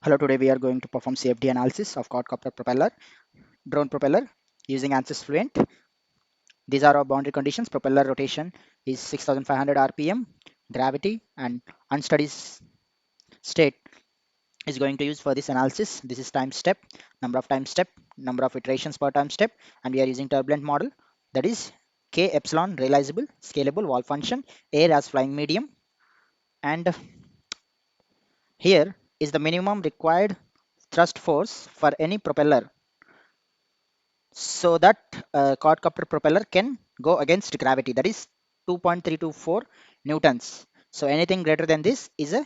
Hello, today we are going to perform CFD analysis of quadcopter propeller, drone propeller using Ansys Fluent. These are our boundary conditions. Propeller rotation is 6500 RPM, gravity and unsteady state is going to use for this analysis. This is time step, number of iterations per time step, and we are using turbulent model, that is K epsilon realizable, scalable, wall function, air as flying medium, and here is the minimum required thrust force for any propeller so that quadcopter propeller can go against gravity, that is 2.324 newtons. So anything greater than this is a,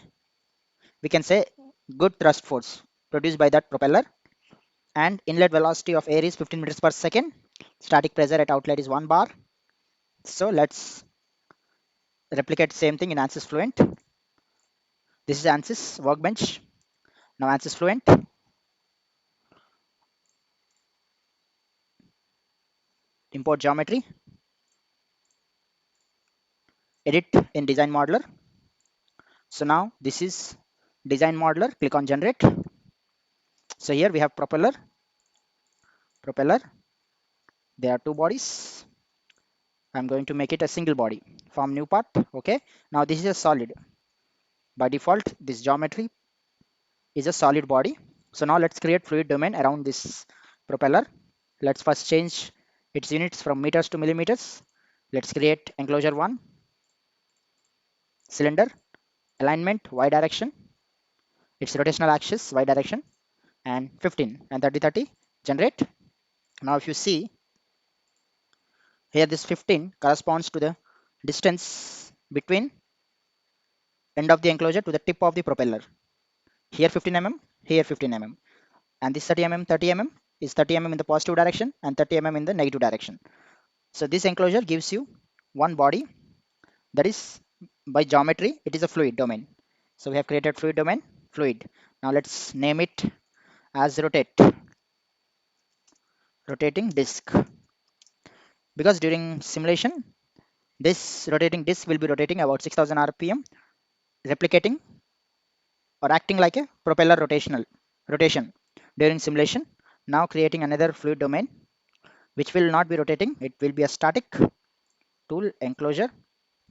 we can say, good thrust force produced by that propeller. And inlet velocity of air is 15 meters per second. Static pressure at outlet is 1 bar. So let's replicate same thing in Ansys Fluent. This is Ansys workbench. Now Ansys Fluent, import geometry, edit in design modeler. So now this is design modeler, click on generate. So here we have propeller. There are two bodies. I'm going to make it a single body. Form new part. Okay. Now this is a solid. By default, this geometry is a solid body. So now let's create fluid domain around this propeller. Let's first change its units from meters to millimeters. Let's create enclosure 1, cylinder, alignment y direction, its rotational axis y direction, and 15 and 30 30. Generate. Now if you see here, this 15 corresponds to the distance between end of the enclosure to the tip of the propeller. Here 15 mm, here 15 mm, and this 30 mm, 30 mm is 30 mm in the positive direction and 30 mm in the negative direction. So this enclosure gives you one body, that is, by geometry it is a fluid domain. So we have created fluid domain, fluid. Now let's name it as rotating disk, because during simulation this rotating disk will be rotating about 6000 rpm, replicating or acting like a propeller rotation during simulation. Now creating another fluid domain which will not be rotating, it will be a static tool enclosure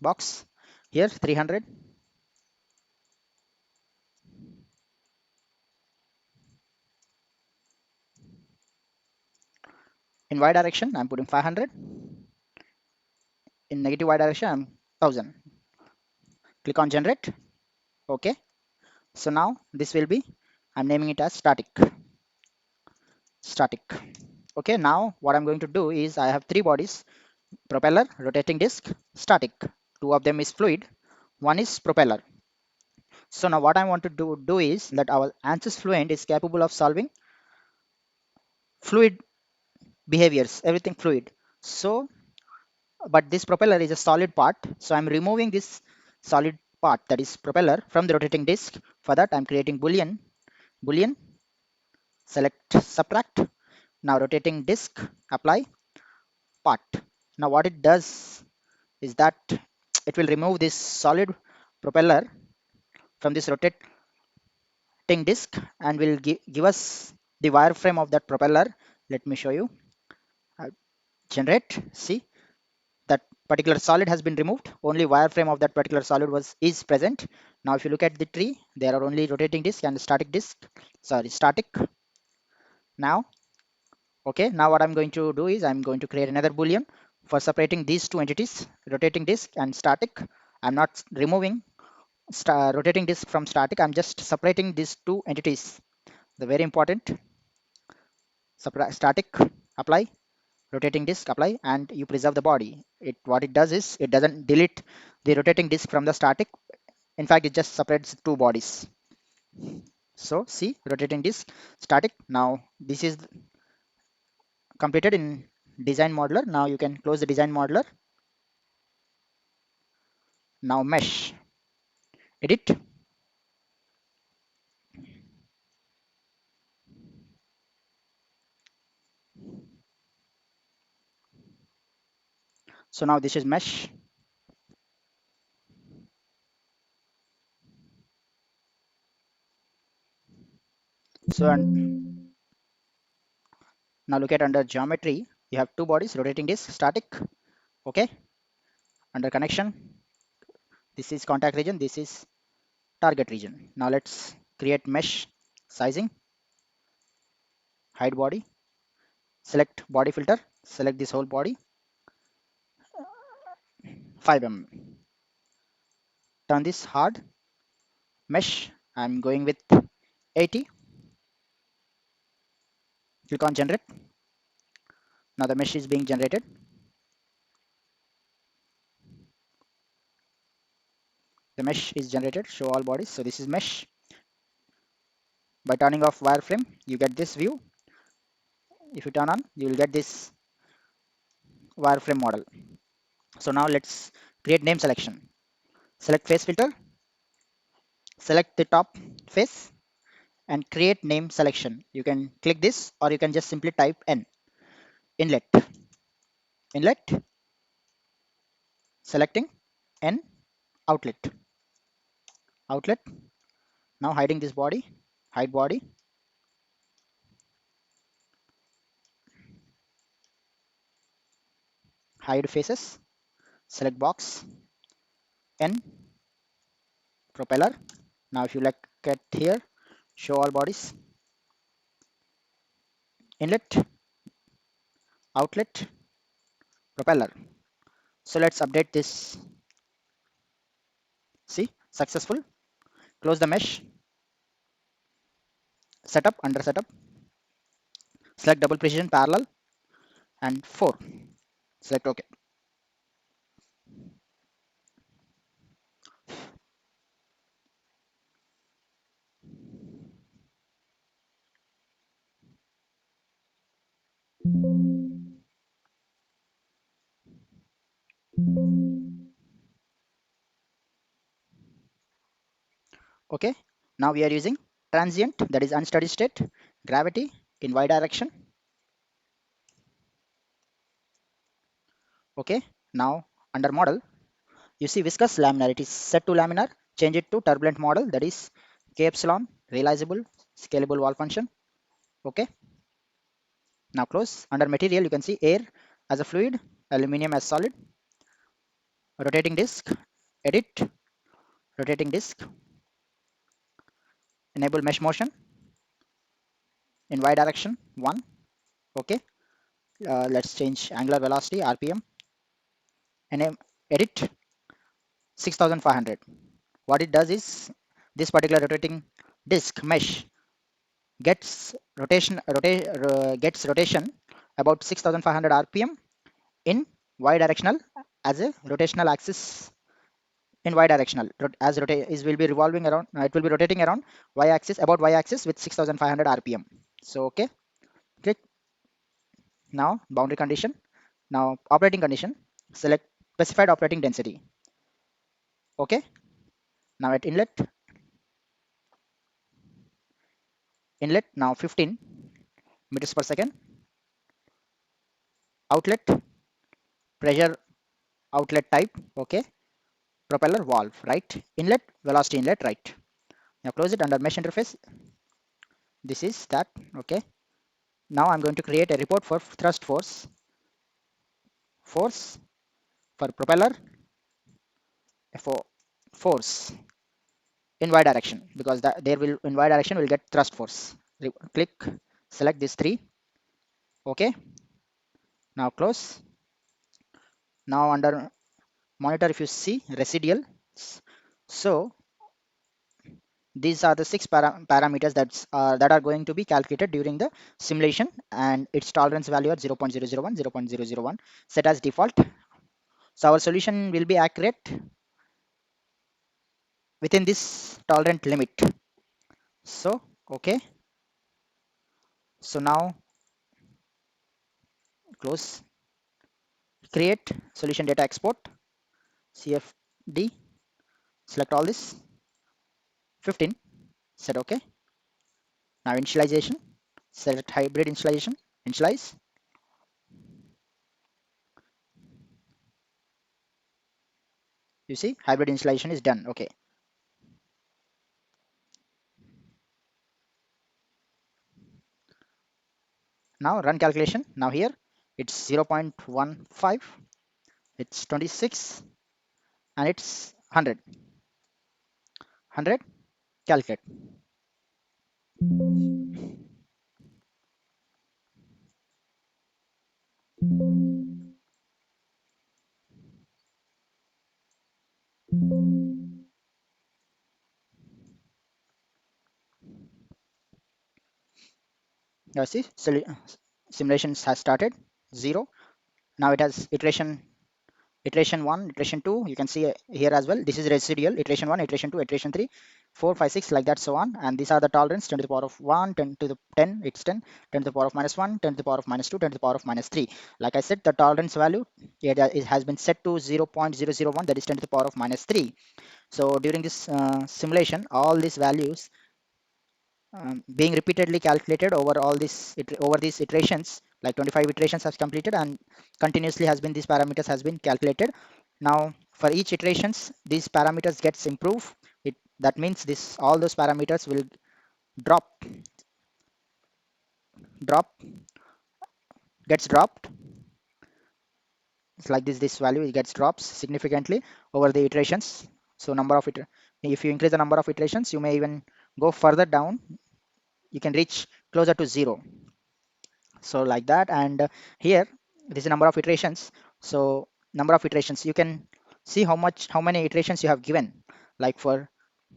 box. Here 300, in y direction I'm putting 500, in negative y direction I'm 1000. Click on generate. Okay, so now this will be, I'm naming it as static. Okay, now what I'm going to do is I have three bodies: propeller, rotating disk, static. Two of them is fluid, one is propeller. So now what I want to do is that our Ansys Fluent is capable of solving fluid behaviors, everything fluid. So, but this propeller is a solid part. So I'm removing this solid part, that is propeller, from the rotating disk. For that I'm creating boolean, select subtract. Now rotating disk, apply part. Now what it does is that it will remove this solid propeller from this rotating disk and will give us the wireframe of that propeller. Let me show you. Uh, Generate. See, that particular solid has been removed. Only wireframe of that particular solid is present. Now if you look at the tree, there are only rotating disk and static disk. Sorry, static. Now, okay, now what I'm going to do is I'm going to create another boolean for separating these two entities, rotating disk and static. I'm not removing rotating disk from static. I'm just separating these two entities. The very important, static, apply, rotating disk, apply, and you preserve the body. What it does is it doesn't delete the rotating disk from the static. In fact, it just separates two bodies. So see, rotating disk, static. Now this is completed in design modeler. Now you can close the design modeler. Now mesh, edit. So now this is mesh. So and now look at under geometry, you have two bodies, rotating disk, static. Okay, under connection, this is contact region, this is target region. Now let's create mesh sizing, hide body, select body filter, select this whole body, 5 mm. Turn this hard mesh. I'm going with 80. Click on generate. Now the mesh is being generated. The mesh is generated. Show all bodies. So this is mesh. By turning off wireframe, you get this view. If you turn on, you will get this wireframe model. So now let's create name selection. Select face filter. Select the top face and create name selection. You can click this or you can just simply type N. Inlet. Inlet. Selecting N. Outlet. Outlet. Now hiding this body. Hide body. Hide faces. Select box. N. Propeller. Now if you look at here, show all bodies. Inlet. Outlet. Propeller. So let's update this. See, successful. Close the mesh. Setup, under setup. Select double precision parallel and 4. Select OK. Okay. Now we are using transient, that is unsteady state, gravity in y direction. Okay. Now under model, you see viscous laminar. It is set to laminar. Change it to turbulent model, that is K epsilon, realizable, scalable wall function. Okay. Now close. Under material, you can see air as a fluid, aluminium as solid, rotating disk, edit, rotating disk, enable mesh motion in y direction 1. Okay. Let's change angular velocity, RPM, and edit 6500. What it does is this particular rotating disk mesh gets rotation about 6500 RPM in y directional as a rotational axis in y directional as rotate is will be revolving around it will be rotating around y axis about y axis with 6500 RPM. So okay, click. Now boundary condition. Now operating condition. Select specified operating density. Okay. Now at inlet now 15 meters per second. Outlet pressure outlet type. Okay. Propeller valve, right. Inlet velocity inlet, right. Now close it. Under mesh interface, this is that. Okay. Now I'm going to create a report for thrust force for propeller, for force in y direction, because there will in y direction will get thrust force. Click, select these three. Okay. Now close. Now under monitor, if you see residual, so these are the six parameters that are going to be calculated during the simulation, and its tolerance value at 0.001, 0.001 set as default. So our solution will be accurate within this tolerant limit. So okay. So now close, create solution data export, CFD, select all this, 15, set OK. Now initialization, select hybrid initialization, initialize. You see hybrid initialization is done. Okay. Now run calculation. Now here it's 0.15, it's 26, and it's 100. 100, calculate. Now see, simulations has started 0. Now it has iteration 1, iteration 2. You can see here as well. This is residual, iteration 1, iteration 2, iteration 3, 4, 5, 6, like that, so on. And these are the tolerance: 10 to the power of 1, 10 to the 10, it's 10, 10 to the power of minus 1, 10 to the power of minus 2, 10 to the power of minus 3. Like I said, the tolerance value, it has been set to 0.001, that is 10 to the power of minus 3. So during this simulation, all these values being repeatedly calculated over all over these iterations, like 25 iterations has completed, and continuously has been, these parameters has been calculated. Now for each iterations, these parameters gets improved. That means this, all those parameters will drop drop gets dropped. It's like this value, it gets drops significantly over the iterations. So number of if you increase the number of iterations, you may even go further down, you can reach closer to 0. So like that. And here this is number of iterations. So number of iterations, you can see how many iterations you have given. Like for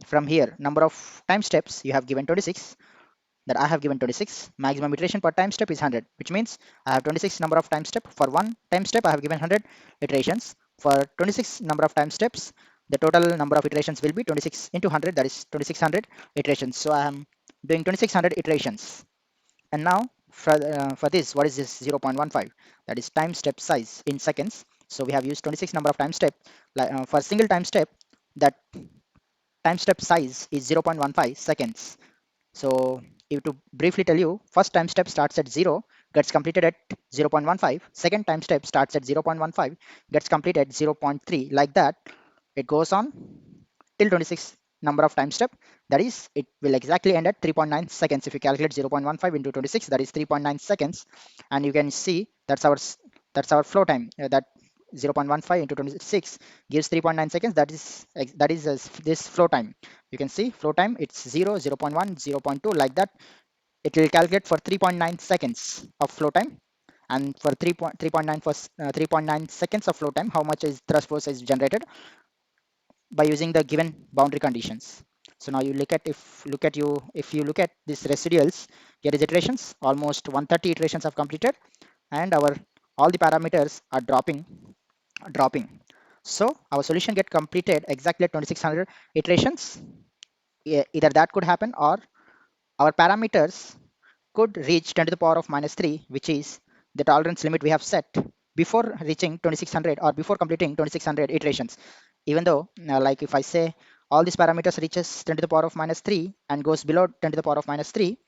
from here, number of time steps you have given 26, that I have given 26. Maximum iteration per time step is 100, which means I have 26 number of time step. For one time step I have given 100 iterations. For 26 number of time steps, the total number of iterations will be 26 into 100, that is 2600 iterations. So I am doing 2600 iterations. And now for this, what is this 0.15? That is time step size in seconds. So we have used 26 number of time step. For single time step, that time step size is 0.15 seconds. So if to briefly tell you, first time step starts at 0, gets completed at 0.15. Second time step starts at 0.15, gets completed at 0.3. Like that, it goes on till 26 number of time step. That is, it will exactly end at 3.9 seconds. If you calculate 0.15 into 26, that is 3.9 seconds. And you can see that's our flow time. That 0.15 into 26 gives 3.9 seconds. That is this flow time. You can see flow time, it's 0, 0.1, 0.2, like that. It will calculate for 3.9 seconds of flow time. And for 3.9 for 3.9 seconds of flow time, how much is thrust force is generated by using the given boundary conditions. So now you look at, if you look at these residuals, here is iterations, almost 130 iterations have completed, and our all the parameters are dropping. So our solution get completed exactly at 2600 iterations. Either that could happen, or our parameters could reach 10 to the power of minus 3, which is the tolerance limit we have set before reaching 2600 or before completing 2600 iterations. Even though, like if I say all these parameters reaches 10 to the power of minus 3 and goes below 10 to the power of minus 3,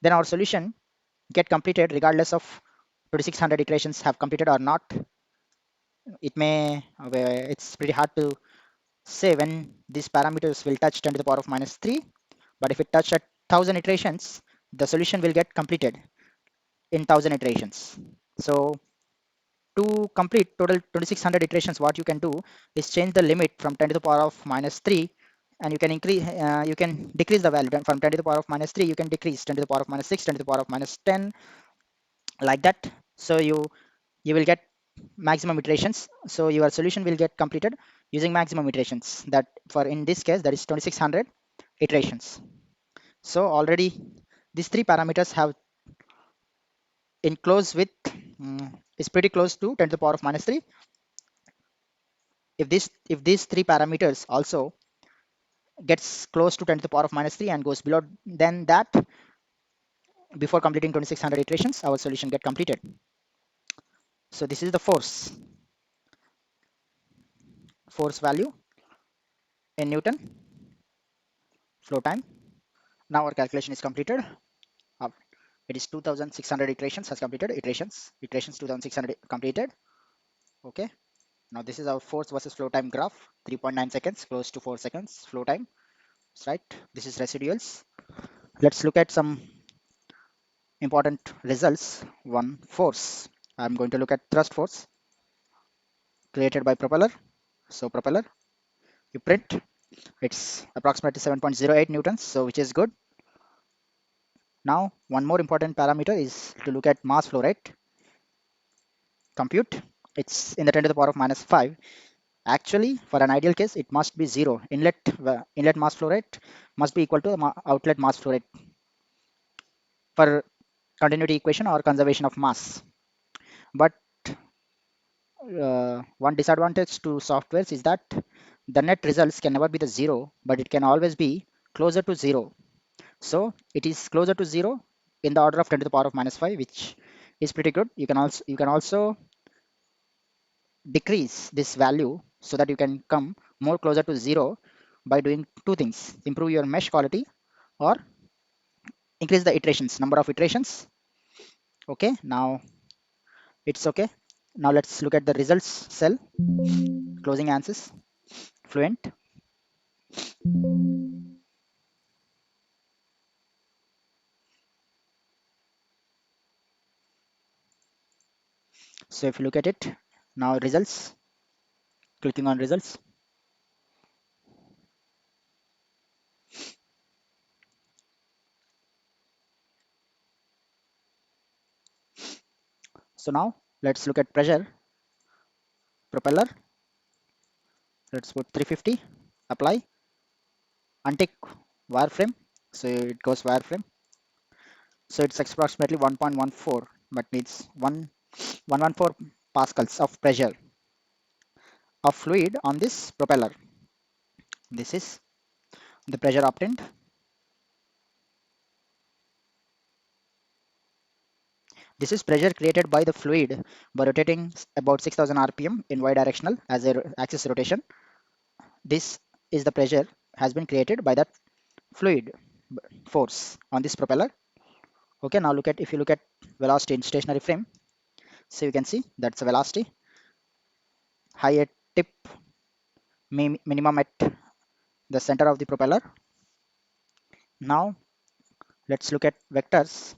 then our solution get completed regardless of 2600 iterations have completed or not. It's pretty hard to say when these parameters will touch 10 to the power of minus 3, but if it touch at 1000 iterations, the solution will get completed in 1000 iterations. So to complete total 2600 iterations, what you can do is change the limit from 10 to the power of minus 3, and you can you can decrease the value from 10 to the power of minus 3. You can decrease 10 to the power of minus 6, 10 to the power of minus 10, like that. So you will get maximum iterations. So your solution will get completed using maximum iterations. That for in this case, that is 2600 iterations. So already these three parameters have in close with is pretty close to 10 to the power of minus 3. If these three parameters also gets close to 10 to the power of minus 3 and goes below than that before completing 2600 iterations, our solution get completed. So this is the force value in Newton, flow time. Now our calculation is completed. Uh, it is 2600 iterations has completed. Iterations 2600 completed. Okay. Now this is our force versus flow time graph. 3.9 seconds, close to 4 seconds flow time. Right. This is residuals. Let's look at some important results. One, force. I'm going to look at thrust force created by propeller. So propeller, you print, it's approximately 7.08 newtons, so which is good. Now one more important parameter is to look at mass flow rate. Compute, it's in the 10 to the power of minus 5. Actually, for an ideal case, it must be 0. Inlet mass flow rate must be equal to the outlet mass flow rate for continuity equation or conservation of mass. But one disadvantage to softwares is that the net results can never be the 0, but it can always be closer to 0. So it is closer to 0 in the order of 10 to the power of minus 5, which is pretty good. You can also decrease this value so that you can come more closer to 0 by doing two things: improve your mesh quality or increase the iterations, number of iterations. Okay, now it's okay. Now let's look at the results cell, closing Ansys, Fluent. So if you look at it, now results, clicking on results. So now let's look at pressure, propeller. Let's put 350, apply, untick wireframe. So it goes wireframe. So it's approximately 1.14, but needs 114 pascals of pressure of fluid on this propeller. This is the pressure obtained. This is pressure created by the fluid by rotating about 6000 rpm in y directional as a axis rotation. This is the pressure has been created by that fluid force on this propeller. Okay, now look at, if you look at velocity in stationary frame, so you can see that's a velocity high at tip, minimum at the center of the propeller. Now let's look at vectors.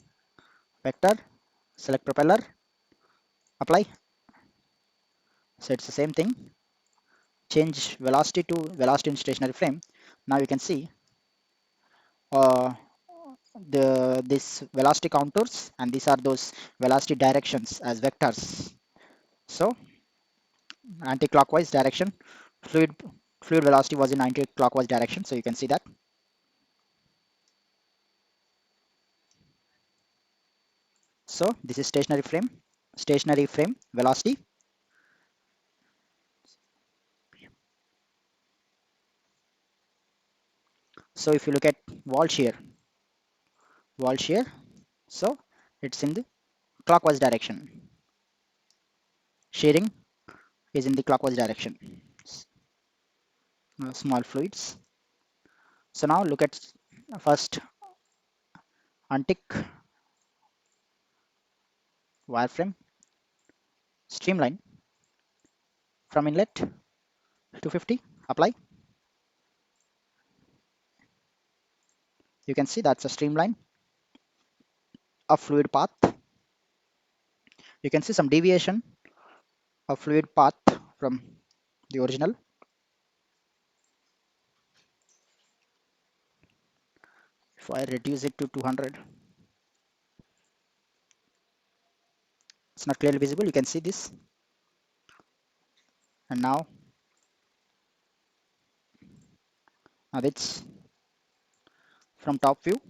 Vector, select propeller, apply. So it's the same thing. Change velocity to velocity in stationary frame. Now you can see uh, this velocity contours, and these are those velocity directions as vectors. So anti-clockwise direction, fluid fluid velocity was in anti-clockwise direction, so you can see that. So this is stationary frame velocity. So if you look at wall shear, so it's in the clockwise direction. Shearing is in the clockwise direction. Small fluids. So now look at first untick wireframe, streamline from inlet 250, apply. You can see that's a streamline of fluid path. You can see some deviation of fluid path from the original. If I reduce it to 200, it's not clearly visible. You can see this. And now it's from top view.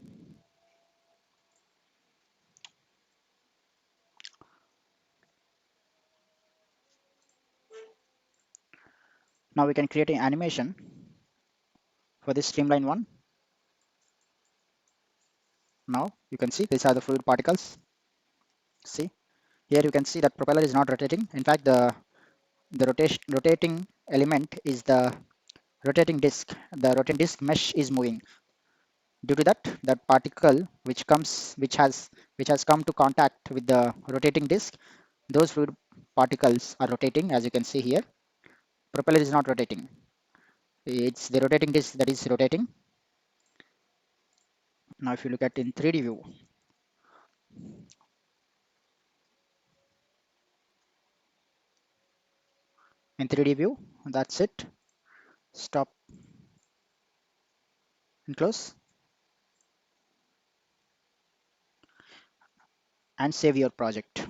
Now we can create an animation for this streamline one. Now you can see these are the fluid particles. See, here you can see that propeller is not rotating. In fact, the rotating element is the rotating disk. The rotating disk mesh is moving. Due to that particle which has come to contact with the rotating disk, those fluid particles are rotating, as you can see here. Propeller is not rotating. It's the rotating disk that is rotating. Now if you look at in 3D view, in 3D view. That's it. Stop and close and save your project.